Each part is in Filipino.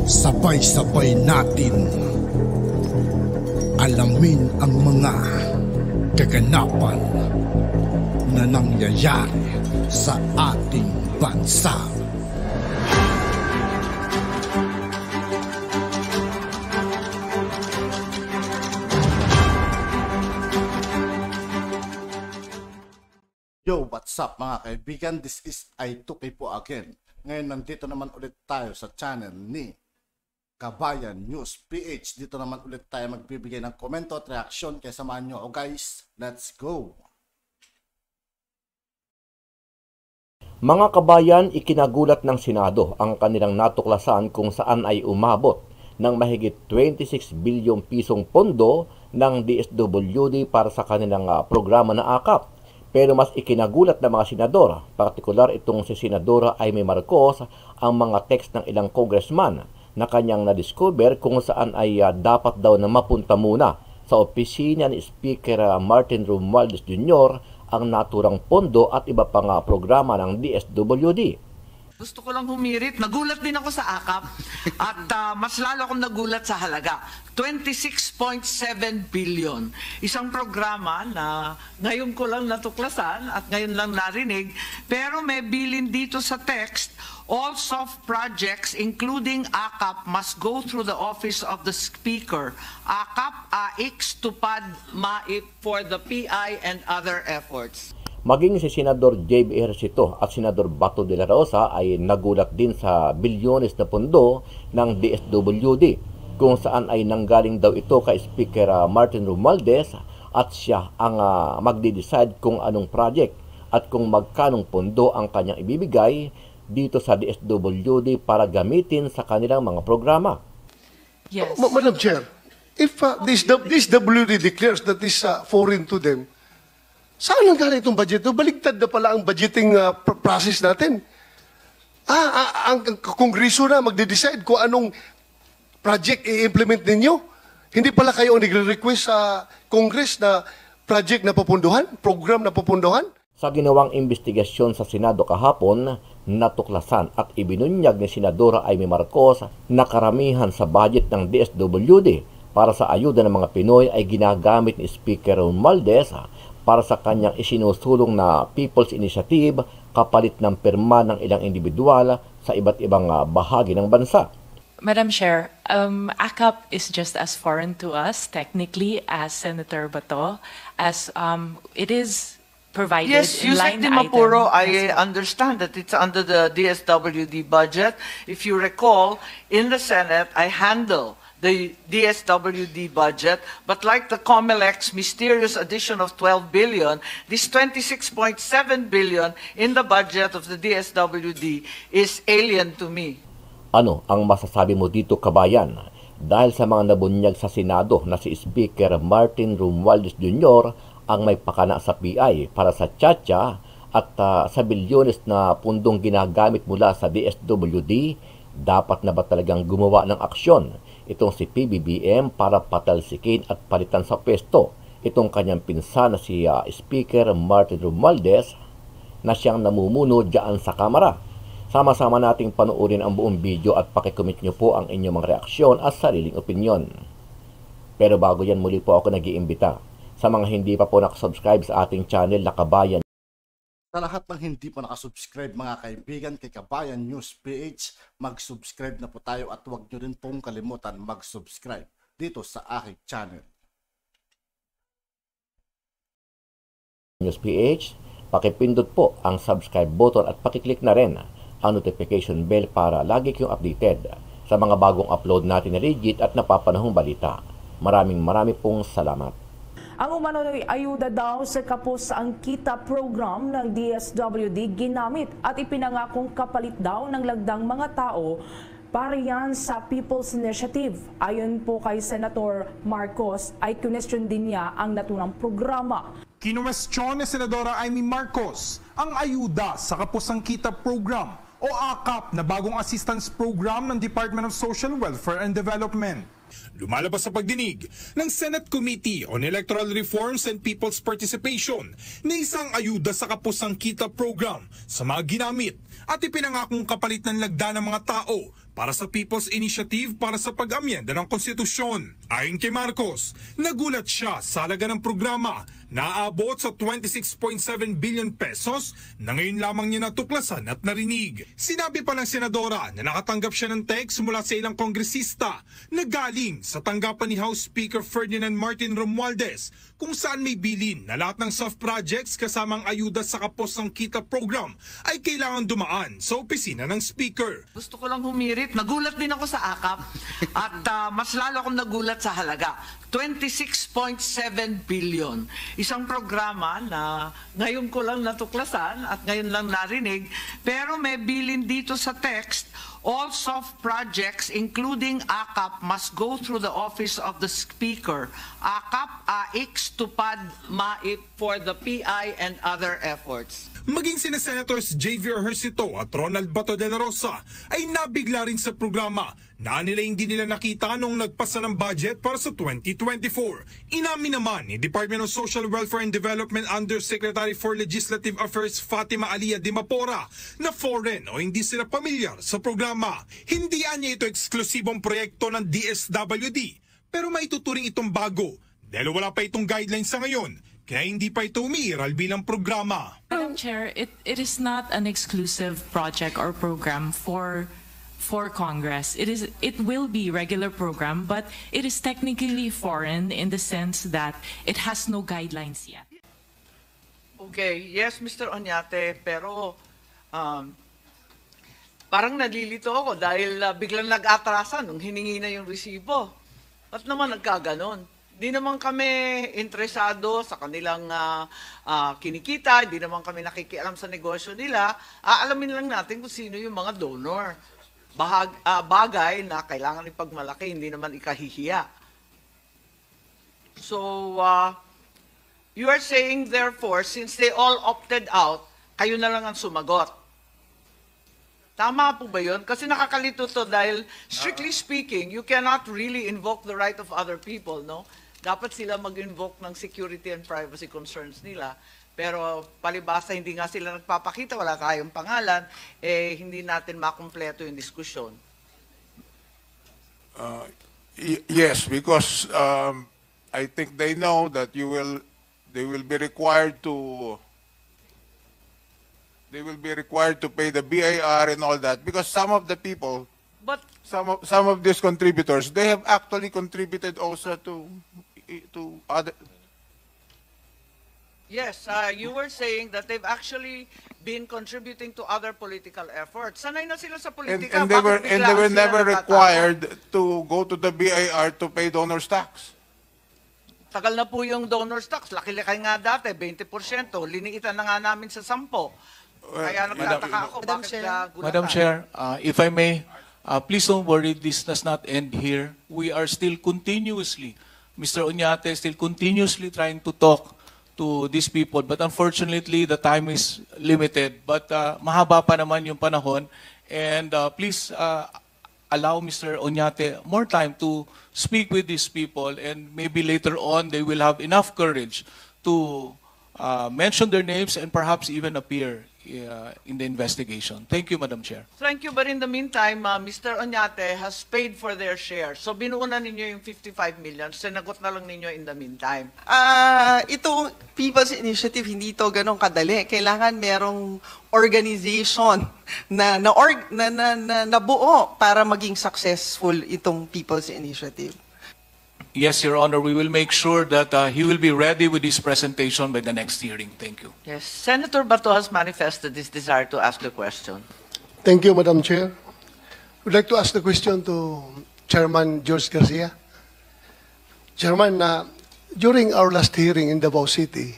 Sabay-sabay natin alamin ang mga kaganapan na nangyayari sa ating bansa. Yo, what's up mga kaibigan? This is I2K po again. Ngayon nandito naman ulit tayo sa channel ni Kabayan News PH. Dito naman ulit tayo magbibigay ng komento at reaksyon. Kaya samahan nyo ako guys. Let's go! Mga kabayan, ikinagulat ng Senado ang kanilang natuklasan kung saan ay umabot ng mahigit 26 bilyong pisong pondo ng DSWD para sa kanilang programa na AKAP. Pero mas ikinagulat ng mga senador, partikular itong si Senadora Amy Marcos, ang mga text ng ilang congressman na kanyang na-discover kung saan ay dapat daw na mapunta muna sa opisina ni Speaker Martin Romualdez Jr. ang naturang pondo at iba pang programa ng DSWD. Gusto ko lang humirit. Nagulat din ako sa AKAP at mas lalo akong nagulat sa halaga. 26.7 billion. Isang programa na ngayon ko lang natuklasan at ngayon lang narinig. Pero may bilin dito sa text, all soft projects including AKAP must go through the office of the Speaker. AKAP, AIX, TUPAD, MAIP for the PI and other efforts. Maging si Senador J.B. Ejercito at Senador Bato de la Rosa ay nagulat din sa bilyones na pondo ng DSWD kung saan ay nanggaling daw ito kay Speaker Martin Romualdez at siya ang magde-decide kung anong project at kung magkanong pondo ang kanyang ibibigay dito sa DSWD para gamitin sa kanilang mga programa. Yes. Madam Chair, if this DSWD declares that is foreign to them, saan ang galing itong budget? Baligtad na pala ang budgeting process natin. Ang Kongreso na magde-decide kung anong project i-implement ninyo. Hindi pala kayo ang nagre-request sa Congress na project na pupunduhan, program na pupunduhan? Sa ginawang investigasyon sa Senado kahapon, natuklasan at ibinunyag ni Senadora Amy Marcos na karamihan sa budget ng DSWD para sa ayuda ng mga Pinoy ay ginagamit ni Speaker Romualdez para sa kanyang isinusulong na People's Initiative kapalit ng pirma ng ilang individual sa iba't ibang bahagi ng bansa. Madam Chair, AKAP is just as foreign to us technically as Senator Bato, as it is provided in line item. Mapuro, I understand that it's under the DSWD budget. If you recall, in the Senate, I handle the DSWD budget, but like the COMELEC's mysterious addition of 12 billion, this 26.7 billion in the budget of the DSWD is alien to me. Ano ang masasabi mo dito, kabayan? Dahil sa mga nabunyag sa Senado na si Speaker Martin Romualdez Jr. ang may pakana sa PI para sa tiyatya at sa bilyones na pundong ginagamit mula sa DSWD, dapat na ba talagang gumawa ng aksyon itong si PBBM para patalsikin at palitan sa pwesto itong kanyang pinsan na si Speaker Martin Romualdez na siyang namumuno dyan sa Kamara? Sama-sama nating panoorin ang buong video at pakikomment nyo po ang inyong mga reaksyon at sariling opinyon. Pero bago yan, muli po ako nag-iimbita sa mga hindi pa po nakasubscribe sa ating channel na Kabayan. Sa lahat ng hindi pa nakasubscribe mga kaibigan kay Kabayan News PH, mag-subscribe na po tayo at huwag nyo rin pong kalimutan mag-subscribe dito sa aking channel. News PH, pakipindot po ang subscribe button at pakiclick na rin ang notification bell para lagi kayong updated sa mga bagong upload natin na legit at napapanahong balita. Maraming pong salamat. Ang umano'y ayuda daw sa kapos ang kita program ng DSWD ginamit at ipinangakong kapalit daw ng lagdang mga tao para yan sa People's Initiative. Ayon po kay Senator Marcos ay kinwestiyon din niya ang naturang programa. Kinwestiyon ni Senadora Amy Marcos ang ayuda sa kapos ang kita program o AKAP na bagong assistance program ng Department of Social Welfare and Development. Lumalabas sa pagdinig ng Senate Committee on Electoral Reforms and People's Participation na isang ayuda sa kapos ang kita program sa mga ginamit at ipinangakong kapalit ng lagda ng mga tao para sa People's Initiative para sa pag-amyenda ng konstitusyon. Ayon kay Marcos, nagulat siya sa halaga ng programa na aabot sa 26.7 billion pesos na ngayon lamang niya natuklasan at narinig. Sinabi pa ng senadora na nakatanggap siya ng text mula sa ilang kongresista na galing sa tanggapan ni House Speaker Ferdinand Martin Romualdez kung saan may bilin na lahat ng soft projects kasamang ayuda sa kapos ng kita program ay kailangan dumaan sa opisina ng Speaker. Gusto ko lang humirit. Nagulat din ako sa AKAP at mas lalo akong nagulat sa halaga. 26.7 billion. Isang programa na ngayon ko lang natuklasan at ngayon lang narinig, pero may bilin dito sa text, all soft projects including AKAP must go through the office of the Speaker. AKAP, AIX, TUPAD, MAIP for the PI and other efforts. Maging sina Senators Javier Hercito at Ronald Bato de la Rosa ay nabigla rin sa programa na nila hindi nila nakita nung nagpasa ng budget para sa 2024. Inamin naman ni Department of Social Welfare and Development Undersecretary for Legislative Affairs Fatima Alia de Mapora na foreign o hindi sila pamilyar sa programa. Hindi niya ito eksklusibong proyekto ng DSWD pero maituturing itong bago dahil wala pa itong guidelines sa ngayon. Kaya hindi pa ito umiiral bilang programa. Madam Chair, it is not an exclusive project or program for Congress. It will be regular program, but it is technically foreign in the sense that it has no guidelines yet. Okay, yes, Mr. Oñate, pero parang nalilito ako dahil biglang nag-atrasan nung hiningi na yung resibo. Ba't naman nagkaganon? Di naman kami interesado sa kanilang kinikita, di naman kami nakikialam sa negosyo nila. Aalamin lang natin kung sino yung mga donor. Bagay na kailangan ipagmalaki, hindi naman ikahihiya. So, you are saying therefore, since they all opted out, kayo na lang ang sumagot. Tama po ba yun? Kasi nakakalito to dahil strictly speaking, you cannot really invoke the right of other people, no? Dapat sila mag-invoke ng security and privacy concerns nila. Pero palibasa, hindi nga sila nagpapakita, wala tayong pangalan, hindi natin makumpleto yung diskusyon. Yes, because I think they know that they will be required to pay the BIR and all that because some of the people, But some of these contributors, they have actually contributed also to other. yes, you were saying that they've actually been contributing to other political efforts. Sanay na sila sa politika. And they bakit biglaan were sila never nagtataka? required to go to the BIR to pay donors tax. Tagal na po yung donors tax. Laki-laki nga dati, 20%. Liniitan na nga namin sa 10. Kaya nagtataka ako. Madam Chair, if I may, please don't worry, this does not end here. We are still continuously, Mr. Oñate still continuously trying to talk to these people, but unfortunately, the time is limited. But mahaba pa naman yung panahon, and please allow Mr. Oñate more time to speak with these people, and maybe later on, they will have enough courage to mention their names and perhaps even appear in the investigation. Thank you, Madam Chair. Thank you, but in the meantime, Mr. Oñate has paid for their share. So binuuna ninyo yung 55 million, sinagot na lang ninyo in the meantime. Ito, People's Initiative, hindi ito ganun kadali. Kailangan merong organization na nabuo para maging successful itong People's Initiative. Yes, Your Honor, we will make sure that he will be ready with his presentation by the next hearing. Thank you. Yes, Senator Bato has manifested his desire to ask the question. Thank you, Madam Chair. Would like to ask the question to Chairman George Garcia. Chairman, during our last hearing in Davao City,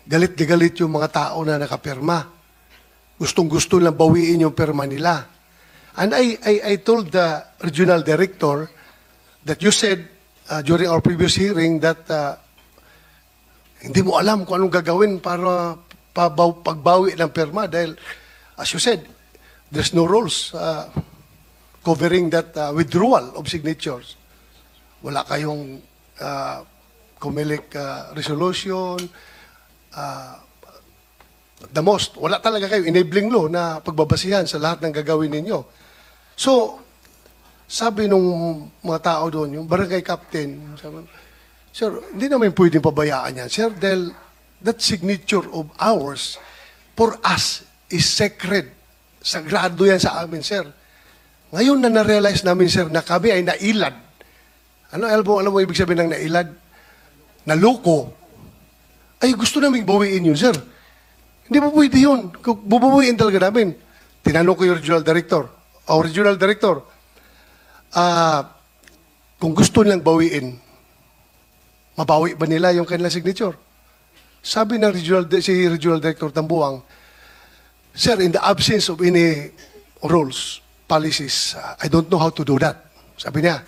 galit na galit yung mga tao na nakapirma. Gustong-gusto lang bawiin yung pirma nila. And I told the regional director that you said during our previous hearing that hindi mo alam kung anong gagawin para pagbawi ng pirma dahil, as you said, there's no rules covering that withdrawal of signatures. Wala kayong COMELEC resolution, the most, wala talaga kayo enabling law na pagbabasihan sa lahat ng gagawin ninyo. So, sabi nung mga tao doon, yung barangay captain, sabi, sir, hindi naman pwedeng pabayaan yan. Sir, dahil that signature of ours, for us, is sacred. Sagrado yan sa amin, sir. Ngayon na na-realize namin, sir, na kami ay nailad. Alam mo ibig sabihin ng nailad? Naloko. Ay, gusto namin bawiin yun, sir. Hindi po pwede yun. Bububuin talaga namin. Tinanong ko yung regional director. Kung gusto nilang bawiin, mabawi ba nila yung kanilang signature? Sabi ng regional director Tambuang, sir, in the absence of any rules, policies, I don't know how to do that. Sabi niya,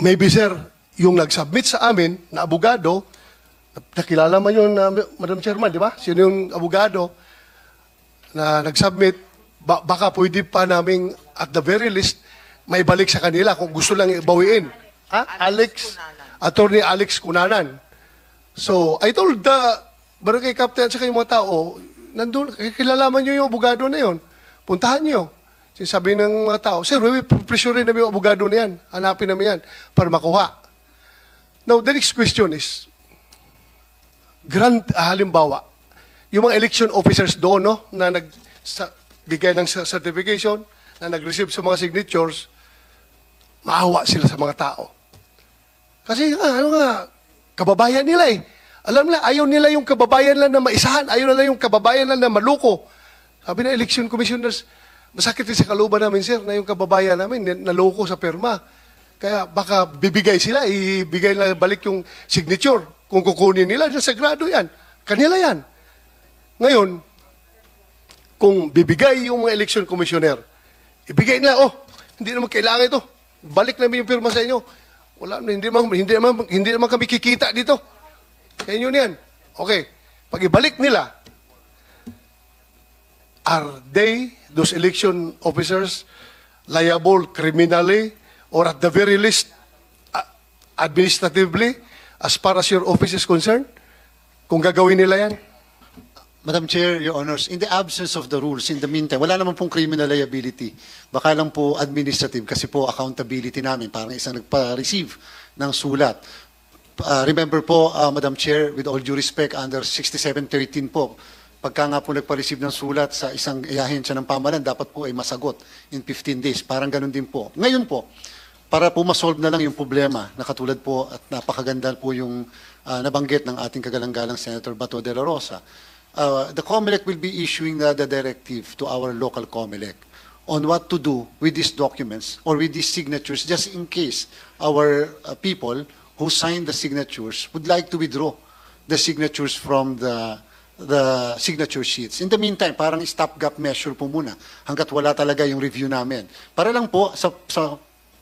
maybe, sir, yung nag-submit sa amin na abogado, nakilala man yun, Madam Chairman, di ba? Sino yung abogado na nag-submit, baka pwede pa namin, at the very least, may balik sa kanila kung gusto lang bawiin. Attorney Alex Cunanan. So, I told the barangay captain at saka yung mga tao, nandun, kilalaman nyo yung abogado na yun. Puntahan nyo. Sabi ng mga tao, sir, pressure namin yung abogado na yan. Hanapin namin yan para makuha. Now, the next question is, halimbawa, yung mga election officers doon, no, na nagbigay ng certification, na nag-receive sa mga signatures, maawa sila sa mga tao. Kasi kababayan nila eh. Alam nila, ayaw nila yung kababayan lang na maisahan, ayaw nila yung kababayan lang na maluko. Sabi na election commissioners, masakit din sa kalooban namin, sir, na yung kababayan namin naloko sa perma. Kaya baka bibigay sila, ibigay na balik yung signature. Kung kukunin nila, sagrado yan. Kanila yan. Ngayon, kung bibigay yung mga election commissioner, ibigay nila, hindi naman kailangan ito. Balik namin yung pirma sa inyo. Wala, hindi naman kami kikita dito. Sa inyo niyan. Okay. Pag ibalik nila, are they, those election officers, liable criminally or at the very least administratively as far as your office is concerned? Kung gagawin nila yan? Madam Chair, Your Honors, in the absence of the rules, in the meantime, wala naman pong criminal liability. Baka lang po administrative kasi po accountability namin, parang isang nagpa-receive ng sulat. Remember po, Madam Chair, with all due respect, under 6713 po, pagka nga po nagpa-receive ng sulat sa isang ahensya ng pamahalaan, dapat po ay masagot in 15 days. Parang ganun din po. Ngayon po, para po masolve na lang yung problema, na katulad po at napakaganda po yung nabanggit ng ating kagalang-galang Senator Bato de la Rosa, the COMELEC will be issuing the directive to our local COMELEC on what to do with these documents or with these signatures, just in case our people who signed the signatures would like to withdraw the signatures from the signature sheets. In the meantime, parang stopgap measure po muna hanggat wala talaga yung review namin. Para lang po sa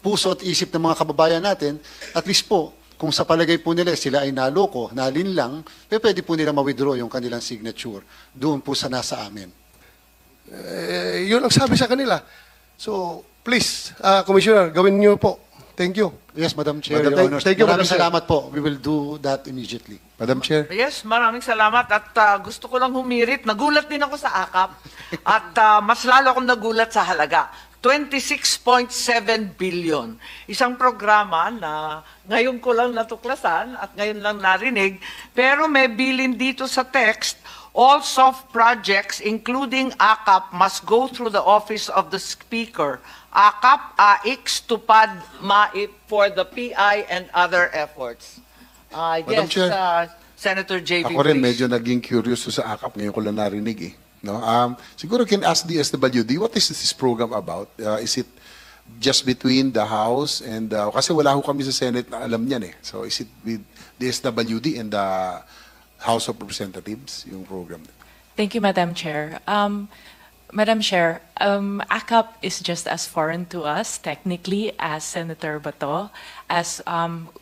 puso at isip ng mga kababayan natin, at least po, kung sa palagay po nila sila ay naloko, nalinlang, pwede po nila ma-withdraw yung kanilang signature doon po sa nasa amin. Yun ang sabi sa kanila. So, please, Commissioner, gawin niyo po. Thank you. Yes, Madam Chair, Your Honors. Thank you, Maraming Madam Chair. salamat po. We will do that immediately. Madam Chair. Yes, maraming salamat at gusto ko lang humirit. Nagulat din ako sa AKAP at mas lalo akong nagulat sa halaga. 26.7 billion. Isang programa na ngayon ko lang natuklasan at ngayon lang narinig, pero may bilin dito sa text, all soft projects including AKAP must go through the office of the Speaker. AKAP, AIX, TUPAD, MAIP for the PI and other efforts. Madam Yes, Chair, Senator JB, ako rin please. medyo naging curious sa AKAP, ngayon ko lang narinig eh. No? Siguro can ask the SWD, what is this program about? Is it just between the House and, kasi wala ho kami sa Senate na alam niyan eh. So is it with the SWD and the House of Representatives, yung program? Thank you, Madam Chair. Madam Chair, AKAP is just as foreign to us, technically, as Senator Bato, as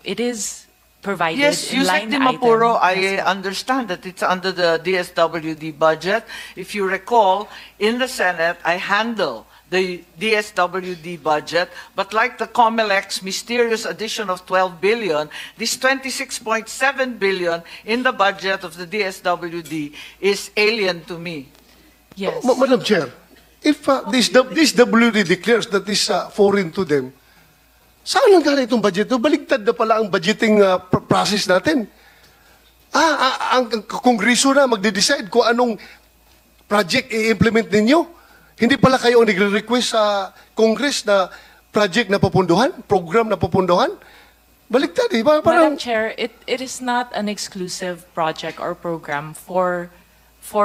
it is provided Yes, in Yusek line Di Mapuro, item. I understand that it's under the DSWD budget. If you recall, in the Senate, I handle the DSWD budget, but like the COMELEC's mysterious addition of 12 billion, this 26.7 billion in the budget of the DSWD is alien to me. Yes. Madam Chair, if this WD declares that is foreign to them, saan lang galing itong budget? Baligtad na pala ang budgeting process natin. Ang Kongreso na magde-decide kung anong project i-implement ninyo. Hindi pala kayo ang nagre-request sa Congress na project na papunduhan, program na papunduhan. Baligtad, eh. Madam Chair, it is not an exclusive project or program for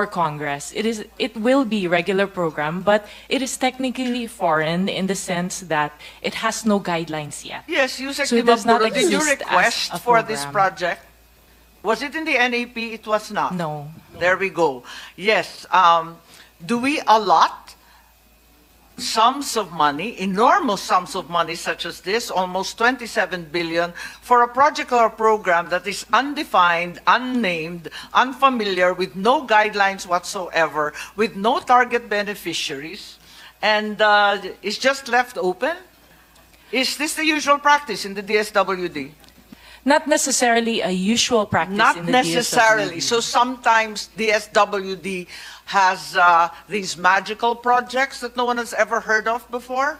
Congress. It will be regular program, but it is technically foreign in the sense that it has no guidelines yet. Yes, Yusek So it does not Dimapuro, did you exist request as a for this program. project? Was it in the NAP? It was not. No. There we go. Yes. Do we allot sums of money, enormous sums of money such as this, almost 27 billion, for a project or a program that is undefined, unnamed, unfamiliar, with no guidelines whatsoever, with no target beneficiaries, and is just left open? Is this the usual practice in the DSWD? Not necessarily a usual practice Not in the necessarily. DSWD. So sometimes the SWD has these magical projects that no one has ever heard of before.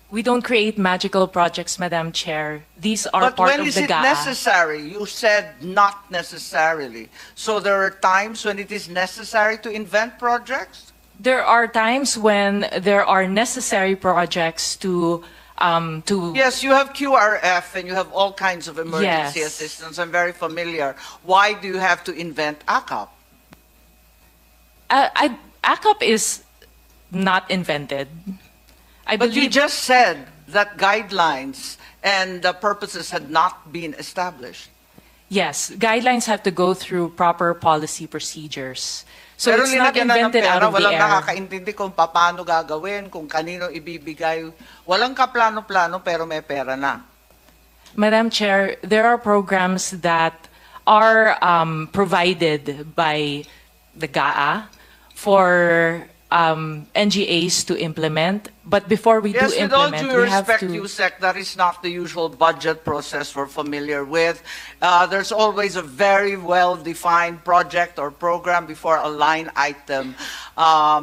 We don't create magical projects, Madam Chair. These are But part when of is the it GAA. necessary? You said not necessarily. So there are times when it is necessary to invent projects? There are times when there are necessary projects to Yes, you have QRF and you have all kinds of emergency Yes. assistance. I'm very familiar. Why do you have to invent ACAP? ACAP is not invented. But you just said that guidelines and the purposes had not been established. Yes, guidelines have to go through proper policy procedures. So Pero it's not nilagyan na ng invented out pera, of the walang air. nakakaintindi kung paano gagawin, kung kanino ibibigay. Walang kaplano-plano pero may pera na. Madam Chair, there are programs that are provided by the GAA for NGAs to implement. But before we Yes, do with all implement, due we have respect, to... Yusek, that is not the usual budget process we're familiar with. There's always a very well-defined project or program before a line item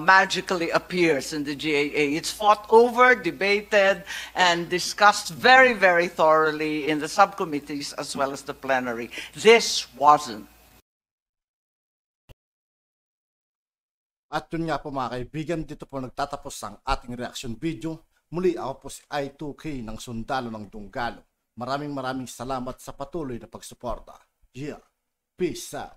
magically appears in the GAA. It's fought over, debated, and discussed very, very thoroughly in the subcommittees as well as the plenary. This wasn't. At yun nga po mga kaibigan, dito po nagtatapos ang ating reaction video. Muli ako po si I2K ng Sundalo ng Dunggalo. Maraming salamat sa patuloy na pagsuporta. Yeah, peace out.